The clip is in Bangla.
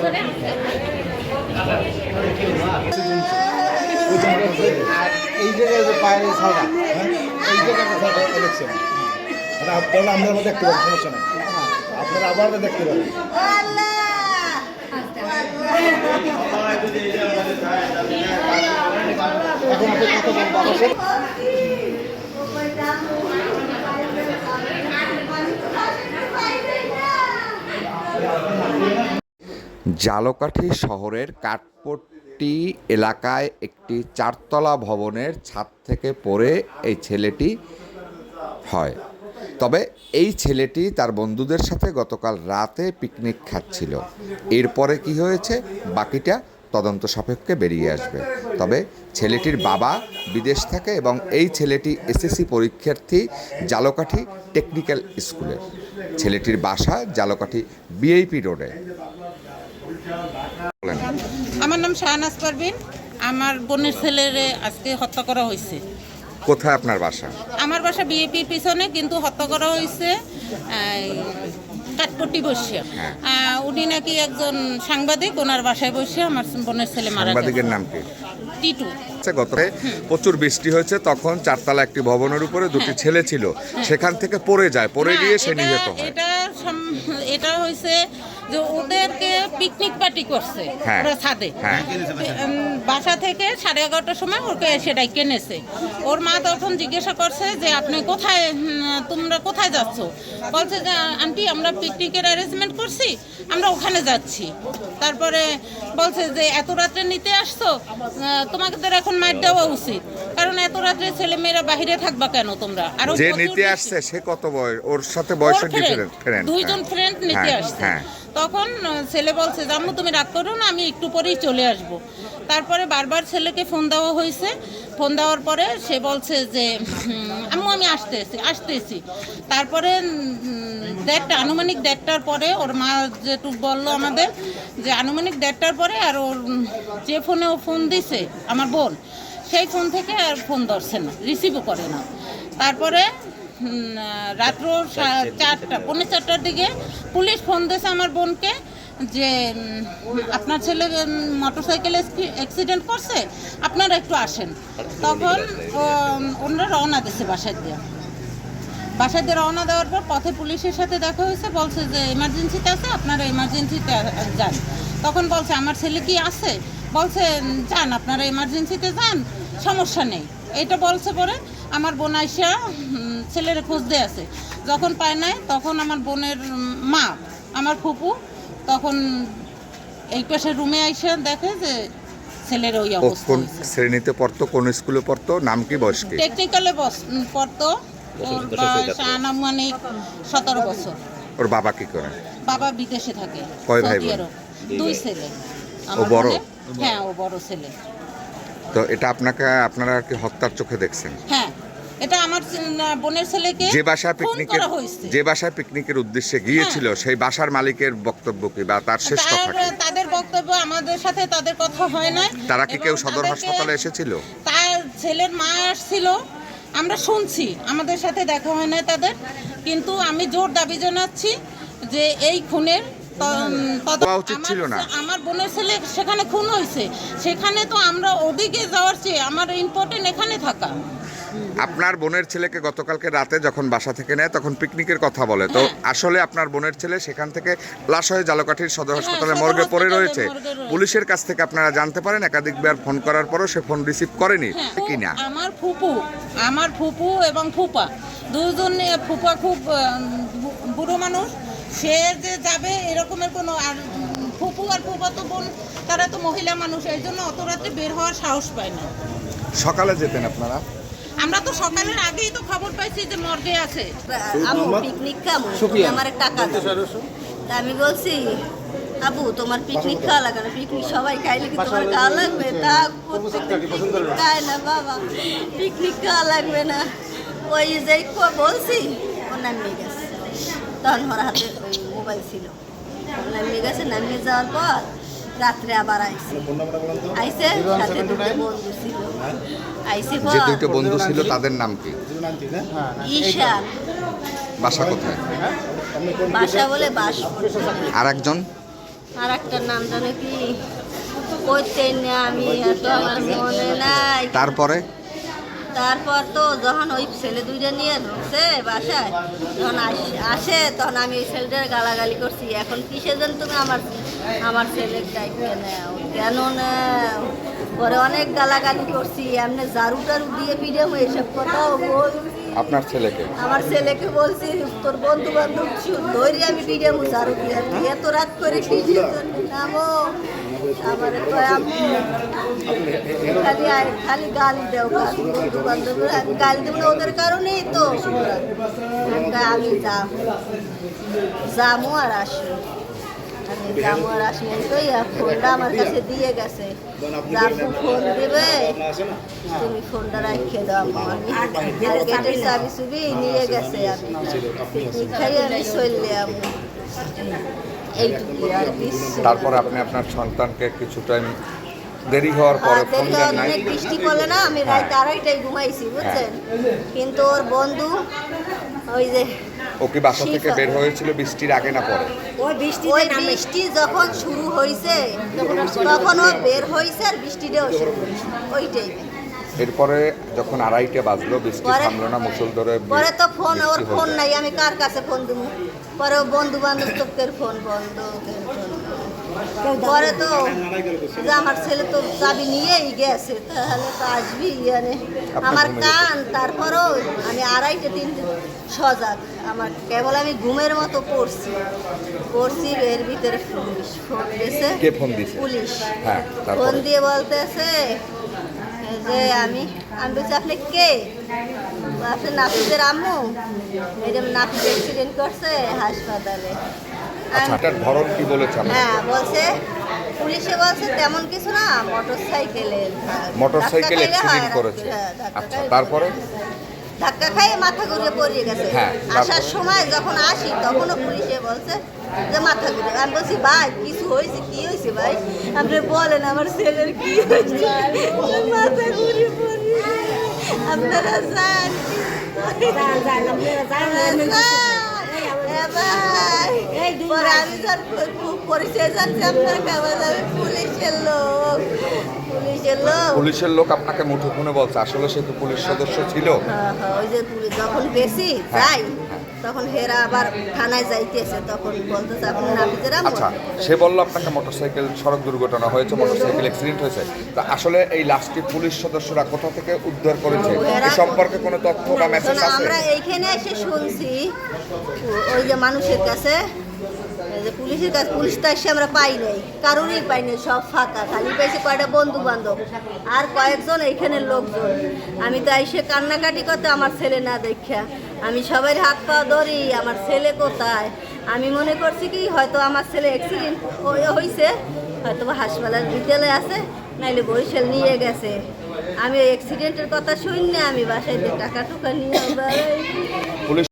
এই জায়গায় যে পায়ের ছাড়া, এই জায়গাটা ইলেকশন আপনারা আমরা দেখতে পারেন, সমস্যা নেই, আপনারা আবার দেখতে পারেন। ঝালকাঠি শহরের কাঠপট্টি এলাকায় একটি চারতলা ভবনের ছাদ থেকে পড়ে এই ছেলেটি হয়। তবে এই ছেলেটি তার বন্ধুদের সাথে গতকাল রাতে পিকনিক খাচ্ছিল। এরপরে কি হয়েছে বাকিটা তদন্ত সাপেক্ষে বেরিয়ে আসবে। তবে ছেলেটির বাবা বিদেশ থাকে এবং এই ছেলেটি এসএসসি পরীক্ষার্থী ঝালকাঠি টেকনিক্যাল স্কুলের। ছেলেটির বাসা ঝালকাঠি বিআইপি রোডে। আমার নাম শাহনাজ পারভিন। আমার বোনের ছেলেরে আজকে হত্যা করা হয়েছে। কোথায় আপনার বাসা? আমার বাসা বিএপির পিছনে, কিন্তু হত্যা করা হয়েছে কাঠপট্টি বসে। উনি নাকি একজন সাংবাদিক, ওনার বাসায় বসে আমার বোনের ছেলে মারা গেছে। সাংবাদিকের নাম কি? টিটু। গতরে প্রচুর বৃষ্টি হয়েছে, তখন চারতলা একটি ভবনের উপরে দুটি ছেলে ছিল, সেখান থেকে পড়ে যায়, পড়ে গিয়ে সে নিহত হয়। এটা হয়েছে যে ওদেরকে পিকনিক পার্টি করছে ওরা ছাদে, বাসা থেকে 11:30টার সময় ওকে সেটাই কেনেছে। ওর মা তখন জিজ্ঞাসা করছে যে আপনি কোথায়, তোমরা কোথায় যাচ্ছ? বলছে যে আন্টি আমরা পিকনিকের অ্যারেঞ্জমেন্ট করছি, আমরা ওখানে যাচ্ছি। তারপরে বলছে যে এত রাত্রে নিতে আসছো, তোমাকে তো এখন মার দেওয়া উচিত, কারণ এত রাত্রে ছেলে মেয়েরা বাহিরে থাকবা কেন তোমরা? আর যে নিতে আসছে সে কত বয়স? ওর সাথে বয়সের ডিফারেন্স, দুইজন ফ্রেন্ড নিতে আসছে। তখন ছেলে বলছে যে আম্মু তুমি রাগ করো না, আমি একটু পরেই চলে আসব। তারপরে বারবার ছেলেকে ফোন দেওয়া হয়েছে। ফোন দেওয়ার পরে সে বলছে যে আম্মু আমি আসতেছি। তারপরে আনুমানিক 1:30টার পরে ওর মা যেটুকু বললো আমাদের যে আনুমানিক 1:30টার পরে আর ওর যে ফোনে ও ফোন দিছে আমার বোন, সেই ফোন থেকে আর ফোন ধরছে না, রিসিভও করে না। তারপরে রাত্র 4:45টার দিকে পুলিশ ফোন দিয়েছে আমার বোনকে যে আপনার ছেলে মোটরসাইকেল অ্যাক্সিডেন্ট করছে, আপনারা একটু আসেন। তখন ওনারা রওনা দিয়েছে বাসায় দিয়ে রওনা দেওয়ার পর পথে পুলিশের সাথে দেখা হয়েছে। বলছে যে এমার্জেন্সিতে আছে, আপনারা এমার্জেন্সিতে যান। তখন বলছে আমার ছেলে কি আছে? বলছে যান, আপনারা এমার্জেন্সিতে যান, সমস্যা নেই। এটা বলছে পরে আমার বোন আইসা ছেলের খোঁজ দিয়ে আছে। যখন পায় নাই তখন আমার বোনের মা, আমার ফুপু, তখন এই পাশে রুমে আইসা দেখে যে ছেলের ওই অবস্থা। কোন শ্রেণীতে পড়তো, কোন স্কুলে পড়তো, নাম কি, বয়স কি? টেকনিক্যালে পড়তো। ওর বয়স আনুমানিক 17 বছর। ওর বাবা কি করে? বাবা বিদেশে থাকে। কয় ভাই বোন? 2 ছেলে। ও বড়? হ্যাঁ, ও বড় ছেলে। তো এটা আপনারা কি হত্যার চোখে দেখছেন? হ্যাঁ, এটা আমার বোনের ছেলেকে যে বাসায় পিকনিকের উদ্দেশ্যে গিয়েছিল সেই বাসার মালিকের বক্তব্য কি বা তার শেষ কথা কি? তাদের বক্তব্য আমাদের সাথে তাদের কথা হয় না। তারা কি কেউ সদর হাসপাতালে এসেছিল? তার ছেলের মা আসছিল, আমরা শুনছি, আমাদের সাথে দেখা হয় না তাদের। কিন্তু আমি জোর দাবি জানাচ্ছি যে এই খুনের উচিত ছিল না। আমার বোনের ছেলে সেখানে খুন হয়েছে, সেখানে তো আমরা ওদিকে যাওয়ার চেয়ে আমার ইম্পর্টেন্ট এখানে থাকা। আপনার বোনের ছেলেকে গতকালকে রাতে যখন বাসা থেকে নেয় তখন পিকনিকের কথা বলে, তো আসলে আপনার বোনের ছেলে সেখান থেকে লাশ হয়ে ঝালকাঠির সদর হাসপাতালে মর্গে পড়ে রয়েছে। পুলিশের কাছ থেকে আপনারা জানতে পারেন একাধিকবার ফোন করার পরও সে ফোন রিসিভ করেনি কিনা। আমার ফুপু এবং ফুপা দুজন, ফুপা খুব বুড়ো মানুষ, সে যে যাবে এরকমের কোনো, আর ফুপু আর ফুপা তো বোন, তারা তো মহিলা মানুষ, এই জন্য অত রাতে বের হওয়ার সাহস পায় না। সকালে যেতেন আপনারা? আমরা তো সকালের আগেই তো খবর পাইছি যে মর্গে আছে। আবু পিকনিক খাবো, আমার টাকা তা আমি বলছি আবু তোমার পিকনিক খাওয়া লাগে না, পিকনিক সবাই খাইলে কি তোমার খাওয়া লাগবে? তা খায় না বাবা, পিকনিক খাওয়া লাগবে না। ওই যে বলছি ও নামিয়ে গেছে, তখন ওর হাতে ওই মোবাইল ছিল, নামিয়ে গেছে। নামিয়ে যাওয়ার পর রাত্রে আবার আইসে সাথে দুটো বন্ধু ছিল। যে দুটো বন্ধু ছিল তাদের নাম কি? ঈশান। বাসা কোথায়? বাসা বলে বাস। আর একজন? আর একটার নাম জানে কি কইতে না আমি, এত আমার মনে নাই। তারপরে তারপর তো যখন ওই ছেলে দুইটা নিয়ে ঢুকছে বাসায়, যখন আসে তখন আমি ওই ছেলেটার গালাগালি করছি, এখন কিসের জন্য তুমি আমার ছেলের দায়িত্ব নেও, কেন নেও? পরে অনেক গালাগালি করছি, এমনি ঝাড়ু টাড়ু দিয়ে পিড়ে এইসব কথাও বলছি। আপনার ছেলেকে আমার ছেলেকে বলছি তোর বন্ধু বান্ধব ধরে আমি পিড়ে ঝাড়ু দিয়ে এত রাত করে কিসের জন্য নামো? আমার খালি গালি দেও, বন্ধু বান্ধবরা গালি দেবো না, ওদের কারণেই তো আমি যামো আর আসবো। আমি যাবো আর আসবো তো ফোনটা আমার কাছে দিয়ে গেছে, যাবো ফোন দেবে তুমি ফোনটা রাখে দাও। আমি গেটের চাবি চুবি নিয়ে গেছে, আমি পিকনিক খাই আমি চললে আমি এইটুকু আর কিছু। তারপর আপনি আপনার সন্তানকে কিছু টাইম দেরি হওয়ার পরে ফোন দেন নাই? অনেক বৃষ্টি পড়লে না, আমি রাত আড়াইটায় ঘুমাইছি বুঝছেন, কিন্তু ওর বন্ধু ওই যে ও কি বাসা থেকে বের হয়েছিল বৃষ্টির আগে না পরে? ওই বৃষ্টি যখন শুরু হয়েছে তখন ও বের হয়েছে, আর বৃষ্টিটাও শুরু হয়েছে ওই টাইমে। এরপরে যখন 2:30 বাজলো, বৃষ্টি থামলো না, মুষল ধরে পরে তো ফোন, ওর ফোন নাই, আমি কার কাছে ফোন দেবো? পরে ও বন্ধু বান্ধব তোকের ফোন বন্ধ, পরে তো যে আমার ছেলে তো চাবি নিয়েই গেছে, তাহলে তো আসবি আমার কান। তারপরও আমি 2:30-3 সজাগ, আমার কেবল আমি ঘুমের মতো পড়ছি, এর ভিতরে পুলিশ ফোন দিয়েছে। কে ফোন দিয়েছে? পুলিশ। হ্যাঁ, ফোন দিয়ে বলতেছে যে আমি বলছি আপনি কে? আপনি নাফিজের আম্মু? ম্যাডাম নাফিজ অ্যাক্সিডেন্ট করছে হাসপাতালে। আচ্ছা, এটার ধরন কি বলেছে? হ্যাঁ বলছে, পুলিশে বলছে তেমন কিছু না, মোটরসাইকেলে অ্যাক্সিডেন্ট করেছে। আচ্ছা, তারপরে ধাক্কা খাইয়ে মাথা ঘুরে পড়িয়ে গেছে। হ্যাঁ, আসার সময় যখন আসি তখনও পুলিশে বলছে যে মাথা ঘুরে। আমি বলছি ভাই কিছু হয়েছে, কি হয়েছে ভাই আপনি বলেন, আমার ছেলের কি হয়েছে? মাথা ঘুরে পড়িয়ে আপনারা যান, আমি পরিচয় জানছি আপনার কাছে, আমি পুলিশের লোক আপনাকে মুঠোফোনে বলছে, আসলে সে তো পুলিশ সদস্য ছিল। ওই যে যখন বেশি যাই তখন হেরা আবার থানায় যাইতেছে, তখন বলতেছে আপনি নাফিজের আম্মু। আচ্ছা, সে বললো আপনাকে মোটরসাইকেল সড়ক দুর্ঘটনা হয়েছে, মোটরসাইকেল অ্যাক্সিডেন্ট হয়েছে। তা আসলে এই লাশটি পুলিশ সদস্যরা কোথা থেকে উদ্ধার করেছে এ সম্পর্কে কোনো তথ্য বা মেসেজ আছে? আমরা এইখানে এসে শুনছি ওই যে মানুষের কাছে, যে পুলিশের কাছে, পুলিশ তো এসে আমরা পাই নাই, কারোরই পাই নাই, সব ফাঁকা, খালি পাইছি কয়টা বন্ধু বান্ধব আর কয়েকজন এইখানের লোকজন। আমি তো এসে কান্নাকাটি করতে আমার ছেলে না দেখা, আমি সবাই হাত পা ধরি, আমার ছেলে কোথায়? আমি মনে করছি কি হয়তো আমার ছেলে অ্যাক্সিডেন্ট হয়েছে, হয়তো হাসপাতাল বিদ্যালয়ে আছে, নাইলে বরিশাল নিয়ে গেছে। আমি ওই অ্যাক্সিডেন্টের কথা শুনি না, আমি বাসায় টাকা টুকা নিয়ে পুলিশ